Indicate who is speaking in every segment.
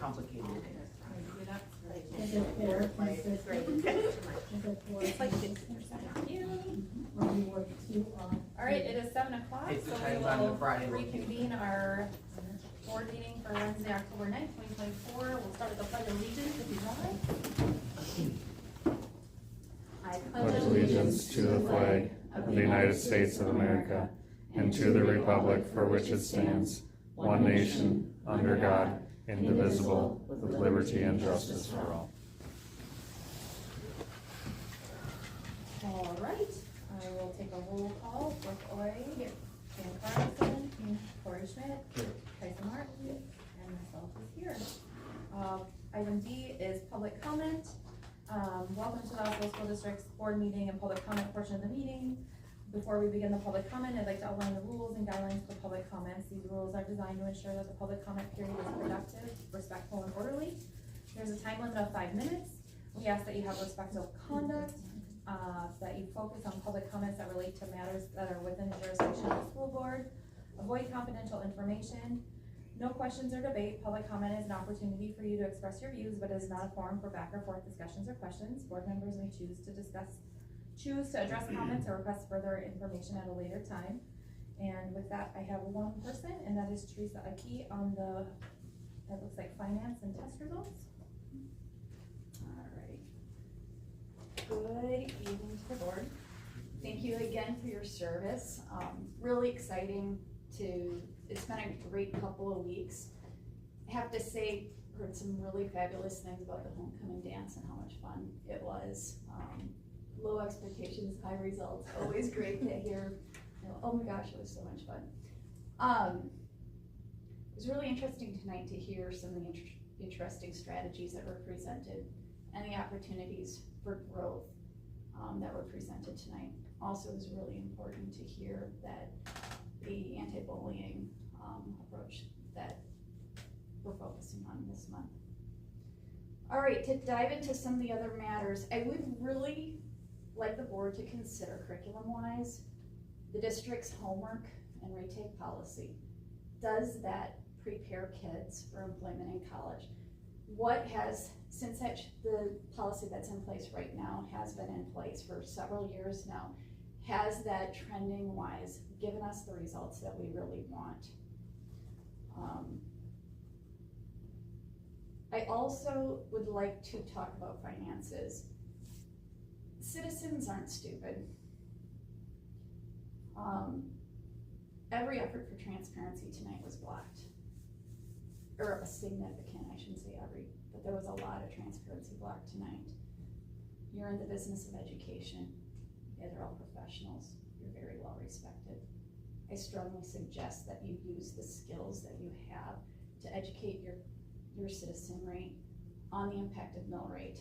Speaker 1: complicated.
Speaker 2: Is it fair, consistent? Is it for?
Speaker 3: It's like 50%.
Speaker 2: Or you work too long?
Speaker 3: All right, it is 7 o'clock,
Speaker 1: It's the
Speaker 3: so
Speaker 1: time
Speaker 3: we
Speaker 1: on the
Speaker 3: will
Speaker 1: Friday.
Speaker 3: reconvene our board meeting for Wednesday, October 9th, 2024. We'll start with the pledge of allegiance, if you want. I
Speaker 4: Pledge allegiance to the flag of the United States of America and to the republic for which it stands, one nation, under God, indivisible, with liberty and justice for all.
Speaker 3: All right, I will take a roll call. Brooke Oy, Dan Carlson, Corey Schmidt, Tyson Martin, and myself is here. Item D is public comment. Welcome to the Osceola School District's board meeting and public comment portion of the meeting. Before we begin the public comment, I'd like to outline the rules and guidelines for public comments. These rules are designed to ensure that the public comment period is productive, respectful, and orderly. There's a time limit of 5 minutes. We ask that you have respectful conduct, that you focus on public comments that relate to matters that are within the jurisdiction of the school board. Avoid confidential information. No questions or debate. Public comment is an opportunity for you to express your views, but it is not a forum for back or forth discussions or questions. Board members may choose to address comments or request further information at a later time. And with that, I have one person, and that is Teresa Aki on the, that looks like finance and test results.
Speaker 5: Alright. Good evening to the board. Thank you again for your service. Really exciting it's been a great couple of weeks. I have to say, heard some really fabulous things about the homecoming dance and how much fun it was. Low expectations, high results, always great to hear. Oh my gosh, it was so much fun. It was really interesting tonight to hear some of the interesting strategies that were presented and the opportunities for growth that were presented tonight. Also, it was really important to hear that the anti-bullying approach that we're focusing on this month. All right, to dive into some of the other matters, I would really like the board to consider curriculum-wise the district's homework and retake policy. Does that prepare kids for employment in college? What has, since the policy that's in place right now has been in place for several years now, has that trending wise given us the results that we really want? I also would like to talk about finances. Citizens aren't stupid. Every effort for transparency tonight was blocked. Or a significant, I shouldn't say every, but there was a lot of transparency blocked tonight. You're in the business of education. You guys are all professionals. You're very well respected. I strongly suggest that you use the skills that you have to educate your citizenry on the impact of mill rate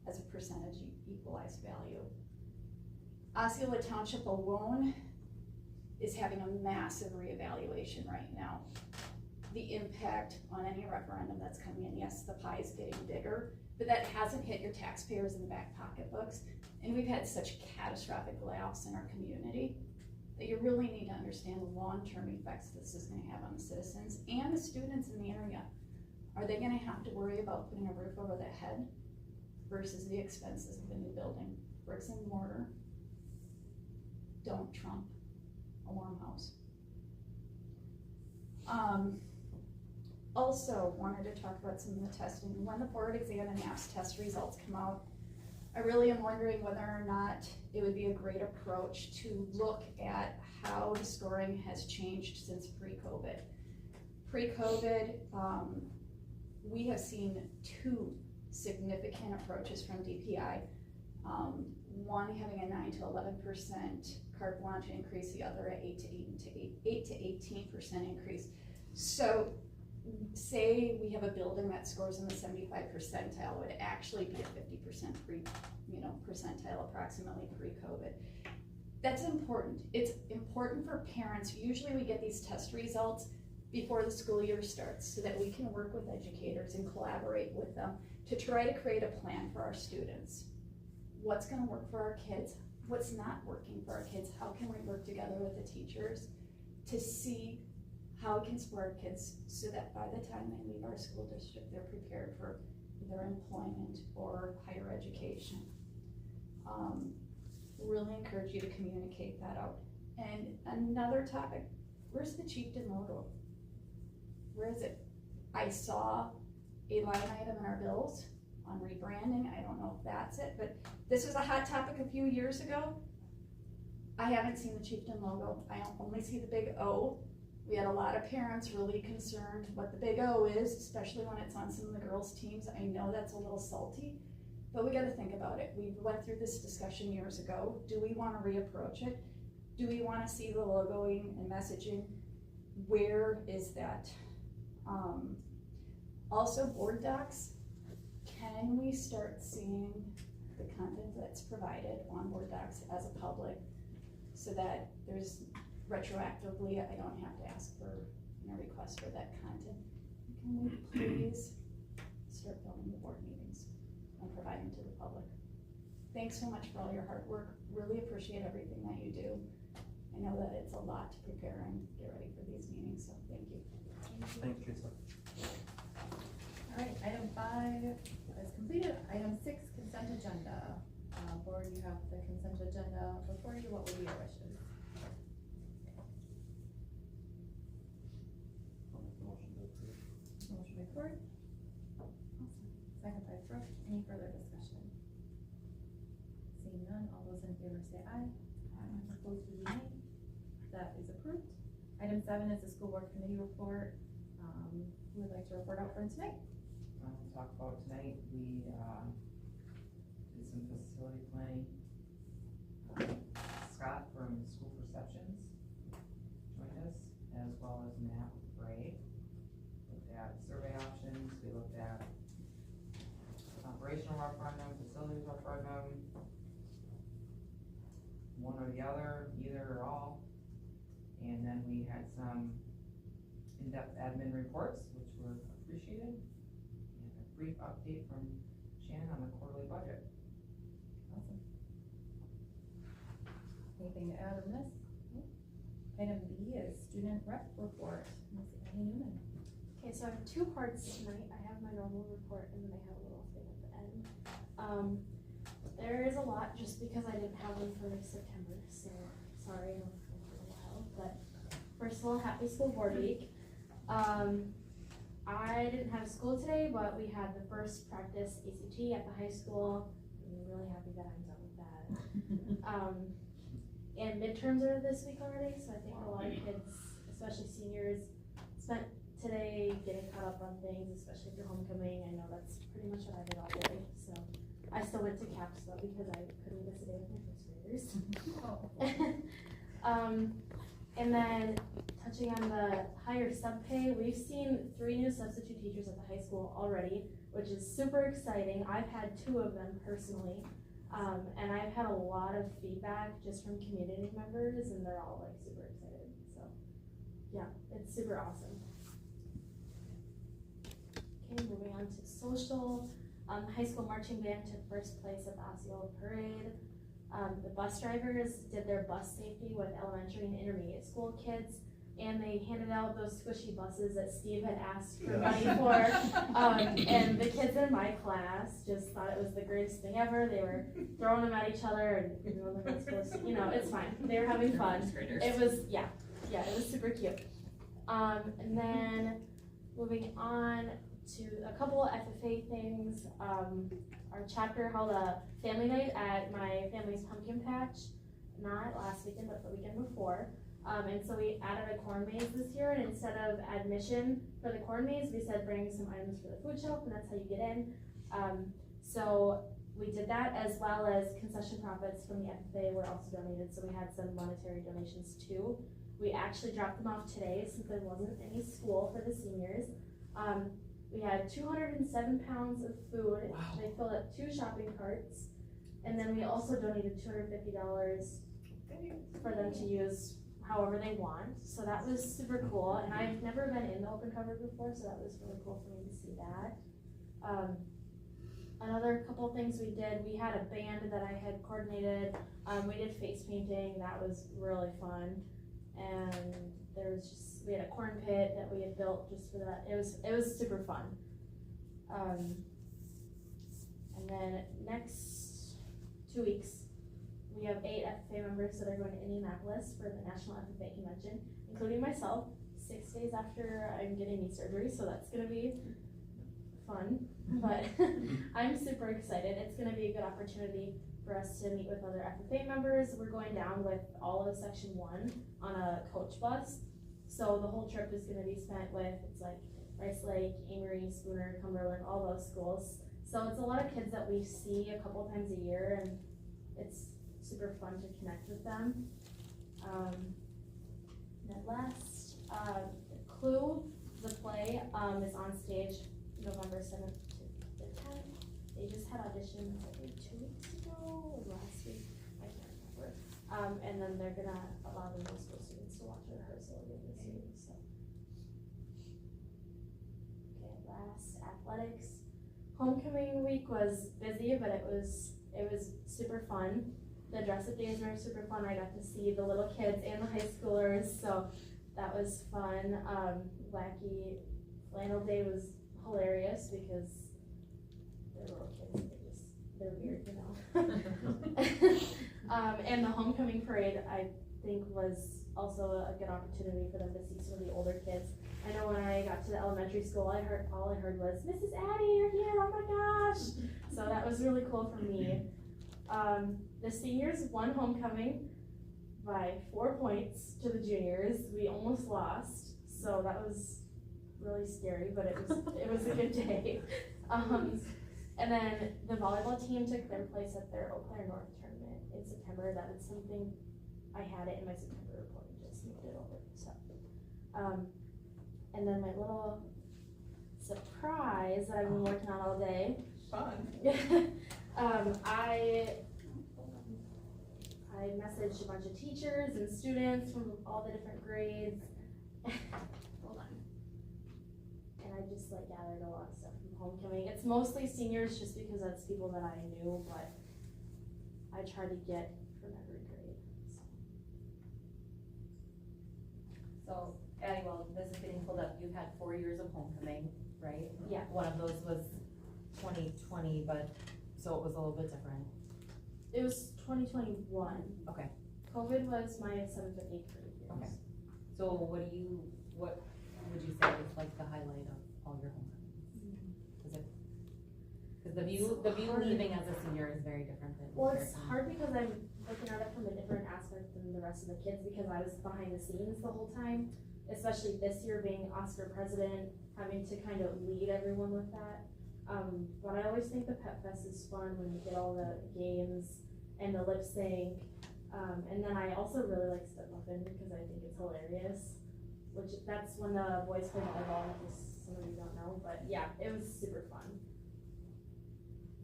Speaker 5: as a percentage equalized value. Osceola Township alone is having a massive reevaluation right now. The impact on any referendum that's coming in, yes, the pie is getting bigger, but that hasn't hit your taxpayers in the back pocketbooks. And we've had such catastrophic layoffs in our community that you really need to understand the long-term effects this is going to have on the citizens and the students in the area. Are they going to have to worry about putting a roof over their head versus the expenses of the new building? Bricks and mortar don't trump a warm house. Also wanted to talk about some of the testing. When the board exam and APS test results come out, I really am wondering whether or not it would be a great approach to look at how the scoring has changed since pre-COVID. Pre-COVID, we have seen two significant approaches from DPI. One having a 9 to 11% carte blanche increase, the other at 8 to 18% increase. So say we have a building that scores in the 75 percentile, would actually be a 50% percentile approximately pre-COVID. That's important. It's important for parents. Usually we get these test results before the school year starts so that we can work with educators and collaborate with them to try to create a plan for our students. What's going to work for our kids? What's not working for our kids? How can we work together with the teachers to see how we can support our kids so that by the time they leave our school district, they're prepared for either employment or higher education. Really encourage you to communicate that out. And another topic, where's the chieftain logo? Where is it? I saw a line item in our bills on rebranding. I don't know if that's it, but this was a hot topic a few years ago. I haven't seen the chieftain logo. I only see the big O. We had a lot of parents really concerned what the big O is, especially when it's on some of the girls' teams. I know that's a little salty, but we gotta think about it. We went through this discussion years ago. Do we wanna reapproach it? Do we wanna see the logoing and messaging? Where is that? Also, board docs. Can we start seeing the content that's provided on board docs as a public so that there's retroactively, I don't have to ask for a request for that content? Can we please start filming the board meetings and providing to the public? Thanks so much for all your hard work. Really appreciate everything that you do. I know that it's a lot to prepare and get ready for these meetings, so thank you.
Speaker 4: Thank you, Lisa.
Speaker 3: All right, item 5 is completed. Item 6, consent agenda. Board, you have the consent agenda before you. What would be your wishes?
Speaker 4: I'll make the motion to approve.
Speaker 3: Motion by Court. Second by Brooke. Any further discussion? Seeing none, all those in favor say aye. Aye. Opposed, will be nay. That is approved. Item 7 is the school board committee report. Who would like to report out for tonight?
Speaker 1: Talk about tonight, we did some facility planning. Scott from School Perceptions joined us, as well as Matt Bray. Looked at survey options, we looked at operational referendum, facilities referendum, one or the other, either or all. And then we had some in-depth admin reports, which were appreciated. Brief update from Shannon on the quarterly budget.
Speaker 3: Awesome. Anything to add or miss? Nope. Item B is student rep report. Ms. Annie Newman.
Speaker 6: Okay, so I have 2 parts tonight. I have my normal report and then I have a little thing at the end. There is a lot just because I didn't have one for September, so sorry, I don't know for a while. But first of all, happy school board week. I didn't have school today, but we had the first practice ACT at the high school. I'm really happy that I'm done with that. And midterms are this week already, so I think a lot of kids, especially seniors, spent today getting caught up on things, especially for homecoming. I know that's pretty much what I did all day, so I still went to CAPS though because I couldn't miss a day with my first graders. And then touching on the higher sub pay, we've seen 3 new substitute teachers at the high school already, which is super exciting. I've had 2 of them personally, and I've had a lot of feedback just from community members, and they're all like super excited. So yeah, it's super awesome. Okay, moving on to social. High school marching band took first place at the Osceola parade. The bus drivers did their bus safety with elementary and intermediate school kids, and they handed out those squishy buses that Steve had asked for money for. And the kids in my class just thought it was the greatest thing ever. They were throwing them at each other, and everyone was supposed to, you know, it's fine. They were having fun. It was, yeah, it was super cute. And then moving on to a couple of FFA things. Our chapter held a family night at my family's pumpkin patch, not last weekend, but the weekend before. And so we added a corn maze this year, and instead of admission for the corn maze, we said bring some items for the food shelf, and that's how you get in. So we did that, as well as concession profits from the FFA were also donated, so we had some monetary donations too. We actually dropped them off today since there wasn't any school for the seniors. We had 207 pounds of food. Wow. They filled up 2 shopping carts. And then we also donated $250 for them to use however they want. So that was super cool. And I've never been in the open cover before, so that was really cool for me to see that. Another couple of things we did, we had a band that I had coordinated. We did face painting. That was really fun. And there was just we had a corn pit that we had built just for that. It was super fun. And then next 2 weeks, we have 8 FFA members that are going to Indianapolis for the National FFA Convention, including myself, 6 days after I'm getting knee surgery, so that's gonna be fun, but I'm super excited. It's gonna be a good opportunity for us to meet with other FFA members. We're going down with all of Section 1 on a coach bus, so the whole trip is gonna be spent with, it's like Rice Lake, Amory, Spooner, Cumberland, all those schools. So it's a lot of kids that we see a couple times a year, and it's super fun to connect with them. Then last, Clue, the play, is on stage November 7th to the 10th. They just had auditions, I think 2 weeks ago, or last week, I can't remember. And then they're gonna allow the middle school students to watch a rehearsal again this week, so. Okay, last, athletics. Homecoming week was busy, but it was super fun. The dress-up days were super fun. I got to see the little kids and the high schoolers, so that was fun. Wacky flannel day was hilarious because they're little kids. They're weird, you know. And the homecoming parade, I think, was also a good opportunity for them to see some of the older kids. I know when I got to the elementary school, all I heard was, "Mrs. Addie, you're here, oh my gosh." So that was really cool for me. The seniors won homecoming by 4 points to the juniors. We almost lost, so that was really scary, but it was a good day. And then the volleyball team took their place at their Eau Claire North tournament in September. That is something, I had it in my September report and just moved it over. So, and then my little surprise that I've been working on all day.
Speaker 1: Fun.
Speaker 6: I messaged a bunch of teachers and students from all the different grades. Hold on. And I just gathered a lot of stuff from homecoming. It's mostly seniors just because that's people that I knew, but I try to get from every grade.
Speaker 2: So, Addie, while this is getting pulled up, you had 4 years of homecoming, right?
Speaker 6: Yeah.
Speaker 2: One of those was 2020, but, so it was a little bit different.
Speaker 6: It was 2021.
Speaker 2: Okay.
Speaker 6: COVID was my 7th and 8th grade years.
Speaker 2: Okay. So what would you say was the highlight of all your homecomings? Because the view leaving as a senior is very different than.
Speaker 6: Well, it's hard because I'm looking at it from a different aspect than the rest of the kids because I was behind the scenes the whole time, especially this year being Oscar president, having to kind of lead everyone with that. But I always think the Pep Fest is fun when you get all the games and the lip sync. And then I also really like Step Muffin because I think it's hilarious, that's when the boys play volleyball, in case some of you don't know, but yeah, it was super fun.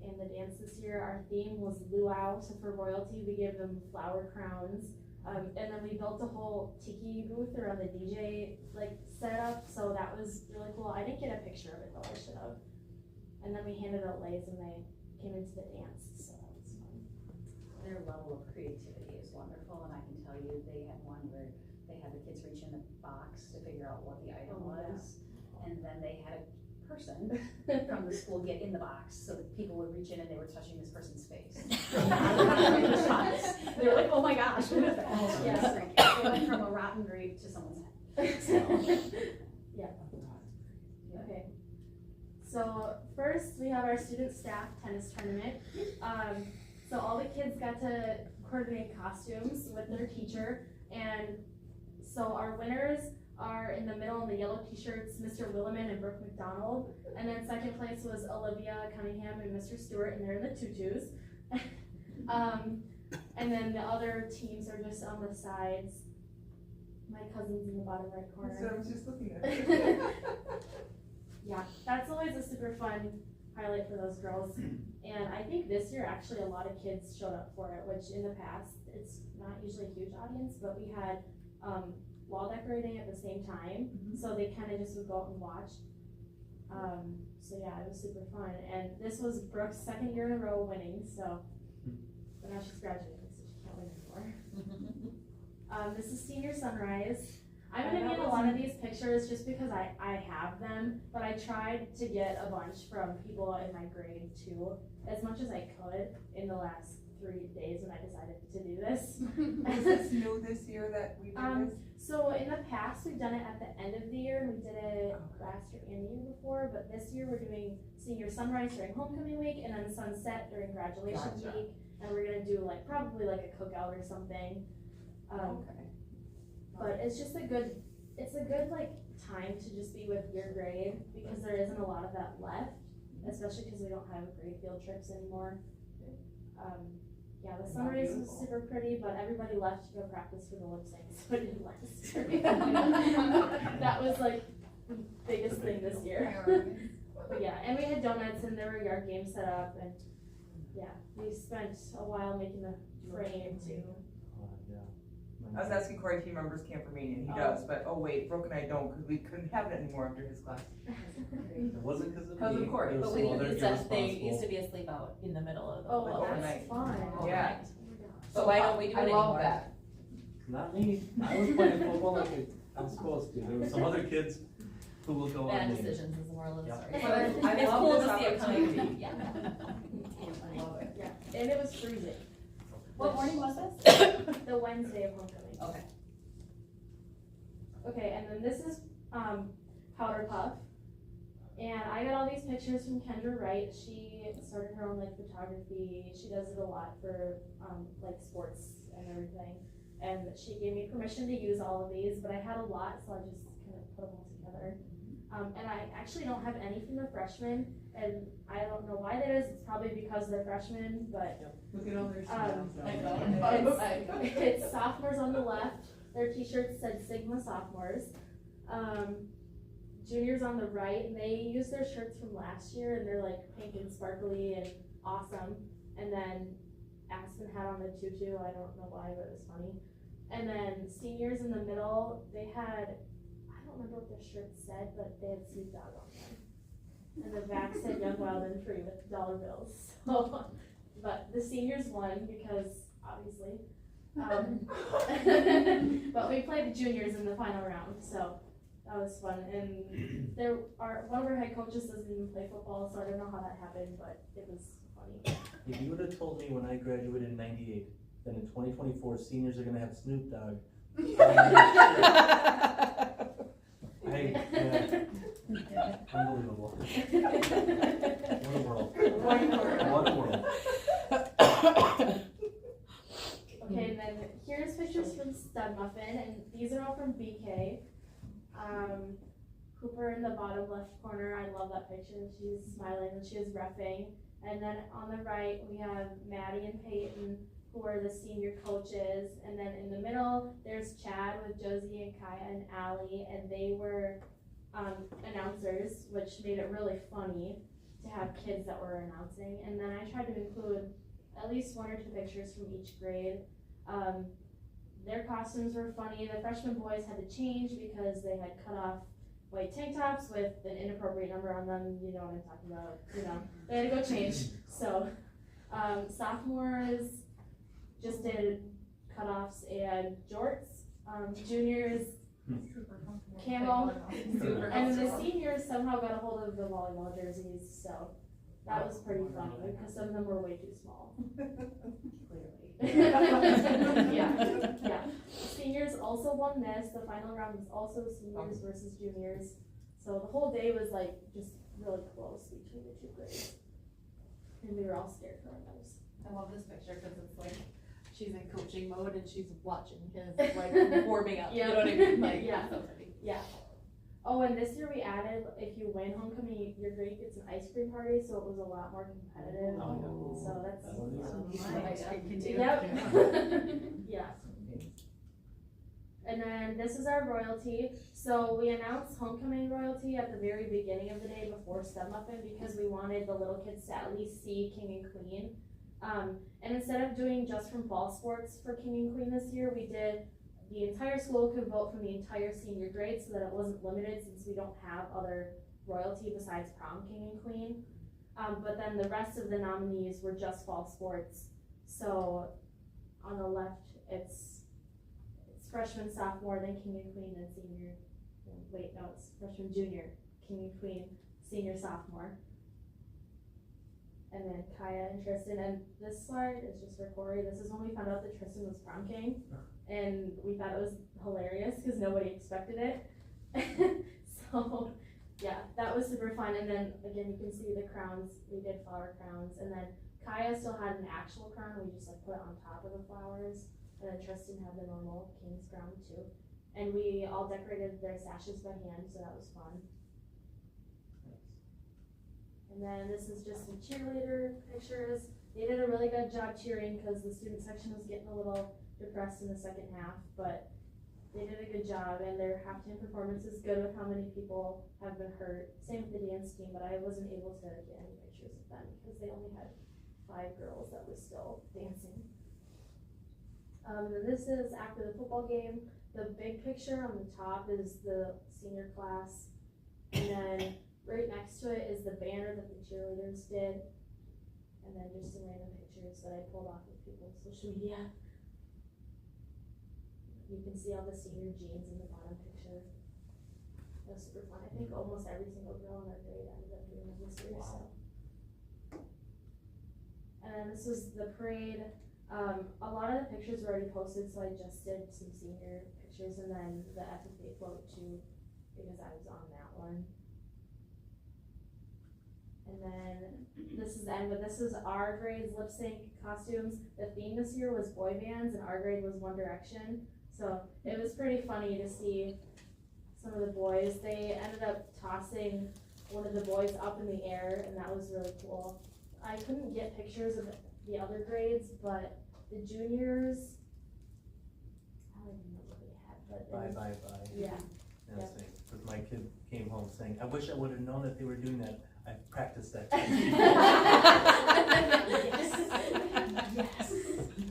Speaker 6: And the dance this year, our theme was luau, so for royalty we gave them flower crowns. And then we built a whole tiki booth around the DJ setup, so that was really cool. I didn't get a picture of it though, I should have. And then we handed out leis when they came into the dance, so that was fun.
Speaker 7: Their level of creativity is wonderful, and I can tell you, they had one where they had the kids reach in the box to figure out what the item was, and then they had a person from the school get in the box, so that people would reach in and they were touching this person's face. They were like, "Oh my gosh, what is that?" Yes, it went from a rotten grape to someone's head. So.
Speaker 6: Yeah. Okay. So first we have our student staff tennis tournament. So all the kids got to coordinate costumes with their teacher, and so our winners are in the middle in the yellow t-shirts, Mr. Williman and Brooke McDonald, and then second place was Olivia Cunningham and Mr. Stewart, and they're in the tutus. And then the other teams are just on the sides. My cousin's in the bottom right corner.
Speaker 1: So I was just looking at it.
Speaker 6: Yeah, that's always a super fun highlight for those girls. And I think this year actually a lot of kids showed up for it, which in the past, it's not usually a huge audience, but we had wall decorating at the same time. So they kind of just would go out and watch. So yeah, it was super fun. And this was Brooke's 2nd year in a row winning, so, but now she's graduating, so she can't win anymore. This is Senior Sunrise. I'm gonna be in a lot one of these pictures just because I have them, but I tried to get a bunch from people in my grade too, as much as I could in the last 3 days when I decided to do this.
Speaker 1: Is this new this year that we did this?
Speaker 6: So in the past, we've done it at the end of the year, and we did it last year and the year before, but this year we're doing senior sunrise during homecoming week, and then sunset during graduation
Speaker 1: Gotcha.
Speaker 6: week, and we're gonna do like, probably like a cookout or something.
Speaker 1: Okay.
Speaker 6: But it's just a good like time to just be with your grade, because there isn't a lot of that left, especially because we don't have grade field trips anymore. Yeah, the sunrise was
Speaker 1: Beautiful.
Speaker 6: super pretty, but everybody left to go practice for the lip sync, so it didn't last. That was like the biggest thing this year. But yeah, and we had donuts and there were yard games set up, and yeah, we spent a while making the frame too.
Speaker 1: I was asking Corey if he remembers Camp Romania, and he does, but oh wait, Brooke and I don't, because we couldn't have it anymore after his class.
Speaker 8: It wasn't because of
Speaker 1: Because of
Speaker 8: me.
Speaker 1: Cory.
Speaker 8: It was
Speaker 2: But we
Speaker 8: some other
Speaker 2: used to, they
Speaker 8: irresponsible-
Speaker 2: used to be a sleep out in the middle of the.
Speaker 6: Oh,
Speaker 1: Like
Speaker 6: well, that's
Speaker 1: overnight.
Speaker 6: fun.
Speaker 1: Yeah.
Speaker 2: So why don't we do it
Speaker 1: I
Speaker 2: anymore?
Speaker 1: love that.
Speaker 8: Not me. I was playing football like I'm supposed to. There were some other kids who will go
Speaker 2: Bad
Speaker 8: on me.
Speaker 2: decisions is the moral of the
Speaker 8: Yep.
Speaker 2: story.
Speaker 1: But I
Speaker 2: It's
Speaker 1: love
Speaker 2: cool
Speaker 1: this
Speaker 2: to see it coming.
Speaker 1: opportunity.
Speaker 2: Yeah.
Speaker 1: I love it.
Speaker 6: Yeah, and it was freezing.
Speaker 5: What morning was this?
Speaker 6: The Wednesday of homecoming.
Speaker 2: Okay.
Speaker 6: Okay, and then this is, Powder Puff. And I got all these pictures from Kendra Wright. She started her own like photography. She does it a lot for, like sports and everything. And she gave me permission to use all of these, but I had a lot, so I just kind of put them all together. And I actually don't have any from the freshmen, and I don't know why that is. It's probably because they're freshmen, but
Speaker 1: Look at all their
Speaker 6: it's sophomores on the left. Their t-shirts said Sigma sophomores. Juniors on the right, and they used their shirts from last year, and they're like pink and sparkly and awesome. And then Aspen had on the tutu. I don't know why, but it was funny. And then seniors in the middle, they had, I don't remember what their shirts said, but they had Snoop Dogg on them. And the back said Young, Wild, and Free with dollar bills. So, but the seniors won because obviously. But we played the juniors in the final round, so that was fun. And one of our head coaches doesn't even play football, so I don't know how that happened, but it was funny.
Speaker 8: If you would have told me when I graduated in '98 that in 2024 seniors are gonna have Snoop Dogg, unbelievable. What a world. What a world.
Speaker 6: Okay, and then here's pictures from Stud Muffin, and these are all from BK. Cooper in the bottom left corner, I love that picture. She's smiling and she was reffing. And then on the right, we have Maddie and Peyton, who are the senior coaches. And then in the middle, there's Chad with Josie and Kaya and Allie, and they were announcers, which made it really funny to have kids that were announcing. And then I tried to include at least 1 or 2 pictures from each grade. Their costumes were funny. The freshman boys had to change because they had cut off white tank tops with an inappropriate number on them. You know what I'm talking about. You know, they had to go change. So sophomores just did cutoffs and jorts. Juniors camo, and the seniors somehow got a hold of the volleyball jerseys. So that was pretty funny because some of them were way too small. Yeah. Seniors also won this. The final round was also seniors versus juniors. So the whole day was like just really close between the 2 grades. And we were all scared for our lives.
Speaker 2: I love this picture because it's like, she's in coaching mode and she's watching kids like warming up, you know what I mean? Like,
Speaker 6: Yeah.
Speaker 2: so pretty.
Speaker 6: Yeah. Oh, and this year we added, if you win homecoming, your grade gets an ice cream party, so it was a lot more competitive.
Speaker 8: Oh,
Speaker 6: So that's.
Speaker 8: that would be
Speaker 6: Yep. Yeah. And then this is our royalty. So we announced homecoming royalty at the very beginning of the day before Stud Muffin because we wanted the little kids to at least see King and Queen. And instead of doing just from fall sports for King and Queen this year, we did the entire school could vote from the entire senior grade so that it wasn't limited since we don't have other royalty besides prom King and Queen. But then the rest of the nominees were just fall sports. So on the left, it's freshman, sophomore, then King and Queen, then senior. freshman, junior, king and queen, senior, sophomore. And then Kaya and Tristan, and this slide is just for Corey. This is when we found out that Tristan was prom king, and we thought it was hilarious because nobody expected it. So, yeah, that was super fun. And then again, you can see the crowns. We did flower crowns, and then Kaya still had an actual crown. We just like put it on top of the flowers, and then Tristan had the normal king's crown too. And we all decorated their sashes by hand, so that was fun. And then this is just some cheerleader pictures. They did a really good job cheering because the student section was getting a little depressed in the second half, but they did a good job, and their halftime performance is good with how many people have been hurt. Same with the dance team, but I wasn't able to get any pictures of them because they only had 5 girls that were still dancing. And this is after the football game. The big picture on the top is the senior class, and then right next to it is the banner that the cheerleaders did, and then just some random pictures that I pulled off of people's social media. You can see all the senior jeans in the bottom picture. That was super fun. I think almost every single girl in our grade ended up doing it this year.
Speaker 8: Wow.
Speaker 6: So. And this was the parade. A lot of the pictures were already posted, so I just did some senior pictures, and then the FFA float too, because I was on that one. And then this is the end, but this is our grade's lip sync costumes. The theme this year was boy bands, and our grade was One Direction. So it was pretty funny to see some of the boys. They ended up tossing one of the boys up in the air, and that was really cool. I couldn't get pictures of the other grades, but the juniors, I don't even know what they had, but
Speaker 8: Bye.
Speaker 6: yeah.
Speaker 8: That's
Speaker 6: Yeah.
Speaker 8: it. Because my kid came home saying, I wish I would have known that they were doing that. I practiced that.
Speaker 6: Yes.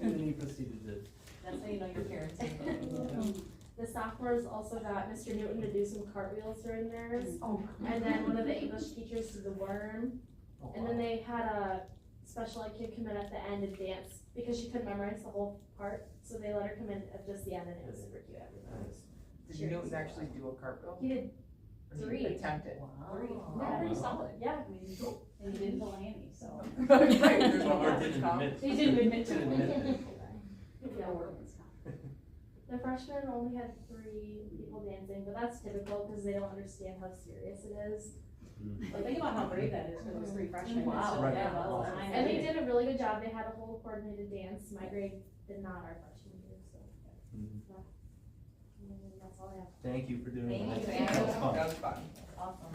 Speaker 8: And then he proceeded to.
Speaker 2: That's how you know your parents.
Speaker 6: The sophomores also got Mr. Newton to do some cartwheels during theirs. And then one of the English teachers did the worm.
Speaker 8: Oh,
Speaker 6: And then
Speaker 8: wow.
Speaker 6: they had a special ed kid come in at the end and dance because she couldn't memorize the whole part. So they let her come in at just the end, and it was super cute.
Speaker 8: Nice.
Speaker 1: Did you actually do a cartwheel?
Speaker 6: He did,
Speaker 1: Or did you
Speaker 6: 3.
Speaker 1: attempt it?
Speaker 2: Wow.
Speaker 1: Yeah,
Speaker 7: Pretty
Speaker 8: wow.
Speaker 7: solid.
Speaker 6: yeah.
Speaker 7: I mean, and you didn't pull any, so.
Speaker 1: Right, there's
Speaker 8: Well,
Speaker 1: one
Speaker 8: or
Speaker 1: more
Speaker 8: didn't
Speaker 1: call.
Speaker 8: admit.
Speaker 6: He didn't admit to
Speaker 8: Didn't
Speaker 6: it.
Speaker 8: admit it.
Speaker 6: Yeah.
Speaker 7: It's not.
Speaker 6: The freshmen only had 3 people dancing, but that's typical because they don't understand how serious it is.
Speaker 7: Well, think about how brave that is for those 3 freshmen. that
Speaker 2: Wow.
Speaker 7: still
Speaker 8: Right.
Speaker 7: have all the time.
Speaker 6: And they did a really good job. They had a whole coordinated dance. My grade did not our freshman year, so.
Speaker 8: Mhm.
Speaker 6: And that's all I have.
Speaker 8: Thank you for doing
Speaker 2: Thank
Speaker 8: that.
Speaker 2: you.
Speaker 8: That was fun.
Speaker 1: That was fun.
Speaker 2: Awesome.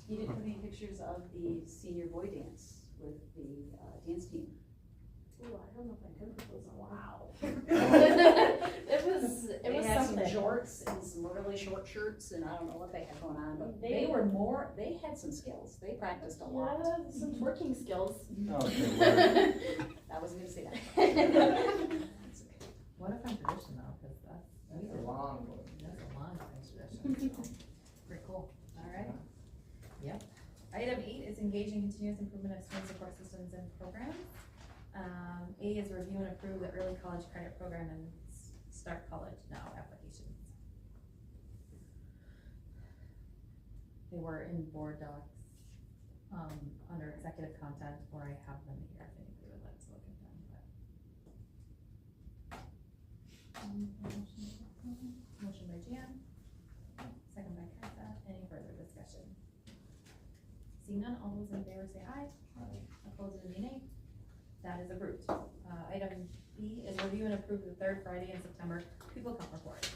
Speaker 7: You didn't put any pictures of the senior boy dance with the dance team.
Speaker 6: Ooh, I don't know if I could put those on.
Speaker 7: Wow.
Speaker 6: It was
Speaker 7: They had some
Speaker 6: something.
Speaker 7: jorts and some really short shirts, and I don't know what they had going on, but
Speaker 6: They-
Speaker 7: they had some skills. They practiced a lot.
Speaker 6: Yeah, some twerking skills.
Speaker 8: Okay, word.
Speaker 7: I wasn't gonna say that. That's okay.
Speaker 2: What a fun tradition though, because
Speaker 1: That's a long one.
Speaker 2: that's a long time tradition, so, pretty cool.
Speaker 3: All right.
Speaker 2: Yep.
Speaker 3: Item 8 is engaging continuous improvement of student support systems and programs. A is review and approve the early college credit program and start college now applications.
Speaker 2: They were in board docs, under executive content, or I have them here if anybody would like to look at them, but.
Speaker 3: Motion by Jan, second by Kata. Any further discussion? Seeing none, all those in favor say aye. Opposed, it is nay. That is approved. Item B is review and approve the 3rd Friday in September people count report.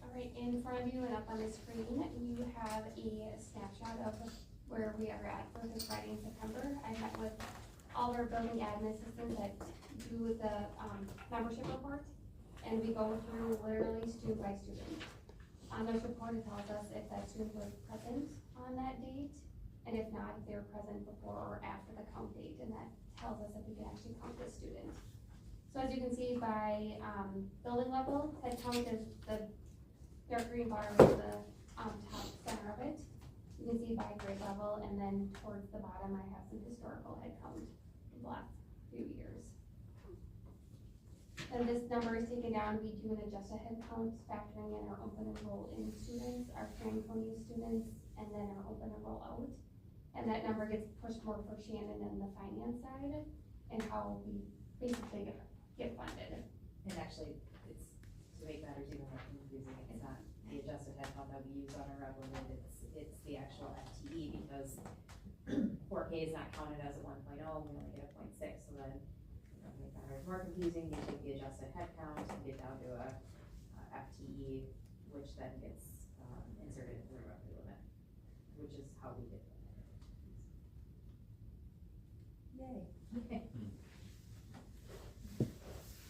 Speaker 9: All right, in front of you and up on the screen, you have a snapshot of where we are at for this Friday in September. I met with all of our building admin assistants that do the membership report, and we go through literally student by student. On this report, it tells us if that student was present on that date, and if not, if they were present before or after the count date, and that tells us if we can actually count the student. So as you can see by building level, head count is the dark green bar is the top center of it. You can see by grade level, and then towards the bottom, I have some historical head count in the last few years. Then this number is taken down, we do an adjusted head count, factoring in our open enroll in students, our franconia students, and then our open enroll out. And that number gets pushed more for Shannon and the finance side, and how we basically get funded.
Speaker 2: And actually, it's, to make matters even more confusing, it's not the adjusted headcount that we use on our Revlimid, it's the actual FTE, because 4K is not counted as a 1.0, we only get a 0.6, so then, to make matters more confusing, you take the adjusted headcount and get down to a FTE, which then gets, inserted into the revenue limit, which is how we get funded.
Speaker 3: Yay.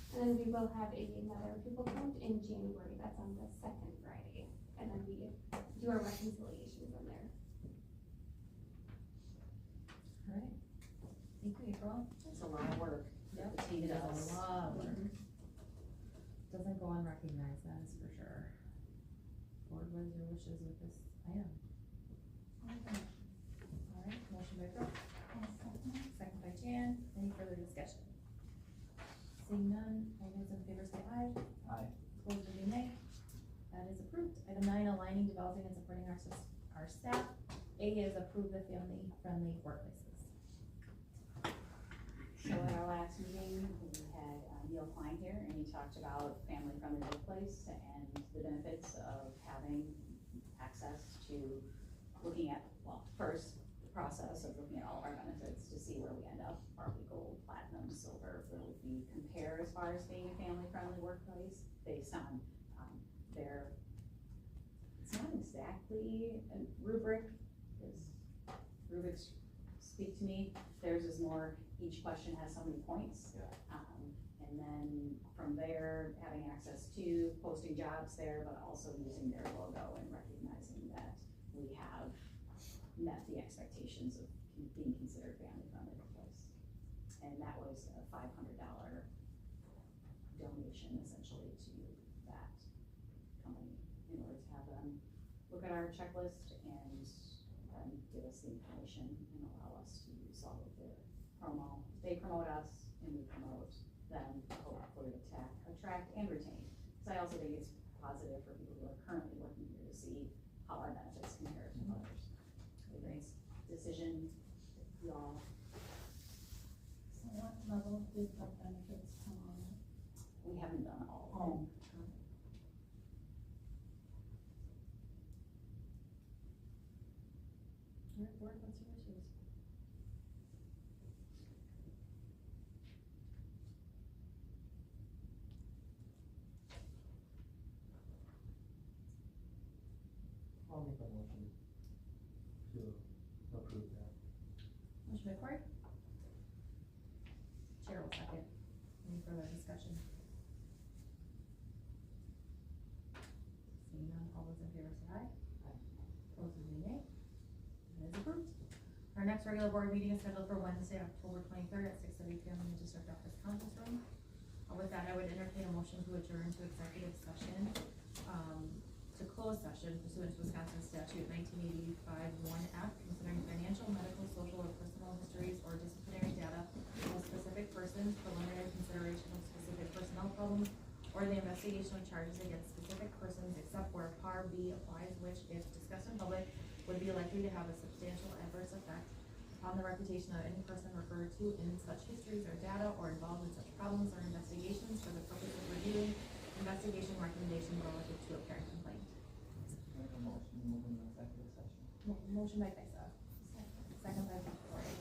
Speaker 9: And then we will have another pupil count in January, that's on the second Friday, and then we do our reconciliation from there.
Speaker 3: Alright, thank you, April.
Speaker 7: It's a lot of work that the team
Speaker 3: It is
Speaker 7: does.
Speaker 3: a lot of work. Doesn't go unrecognized, that is for sure. Board, what is your wishes with this item? Alright, motion by Brooke. Second by Jan, any further discussion? Seeing none, all those in favor say aye.
Speaker 8: Aye.
Speaker 3: Opposed would be nay. That is approved. Item 9, aligning, developing, and supporting our staff. A is approve the family-friendly workplaces.
Speaker 7: So at our last meeting, we had Neil Klein here, and he talked about family-friendly workplace and the benefits of having access to looking at, well, first, the process of looking at all of our benefits to see where we end up. Are we gold, platinum, silver? Where would we compare as far as being a family-friendly workplace based on their, it's not exactly a rubric, because rubrics speak to me. Theirs is more, each question has so many points.
Speaker 8: Yeah.
Speaker 7: And then from there, having access to posting jobs there, but also using their logo and recognizing that we have met the expectations of being considered family-friendly workplace. And that was a $500 donation essentially to that company in order to have them look at our checklist and give us the information and allow us to use all of their promo. They promote us and we promote them, hopefully attract and retain. Because I also think it's positive for people who are currently working here to see how our benefits compare to others. It's decision, y'all.
Speaker 5: So what level did the benefits come on?
Speaker 7: We haven't done all of them.
Speaker 3: Alright, board, what's your wishes?
Speaker 8: I'll make a motion to approve that.
Speaker 3: Motion by Cory. Chair will second. Any further discussion? Seeing none, all those in favor say aye.
Speaker 8: Aye.
Speaker 3: Opposed would be nay. That is approved. Our next regular board meeting is scheduled for Wednesday, October 23rd at 6:30 p.m. in the district office conference room. With that, I would entertain a motion to adjourn to executive session, to close session pursuant to Wisconsin statute 1985-1F, considering financial, medical, social, or personal histories or disciplinary data of specific persons, preliminary consideration of specific personnel problems, or the investigation of charges against specific persons, except where Par B applies, which, if discussed in public, would be likely to have a substantial adverse effect upon the reputation of any person referred to in such histories or data, or involved in such problems or investigations for the purpose of reviewing investigation recommendations relative to a parent complaint.
Speaker 8: Make a motion, move into executive session.
Speaker 3: Motion by Kaisa. Second by Cory.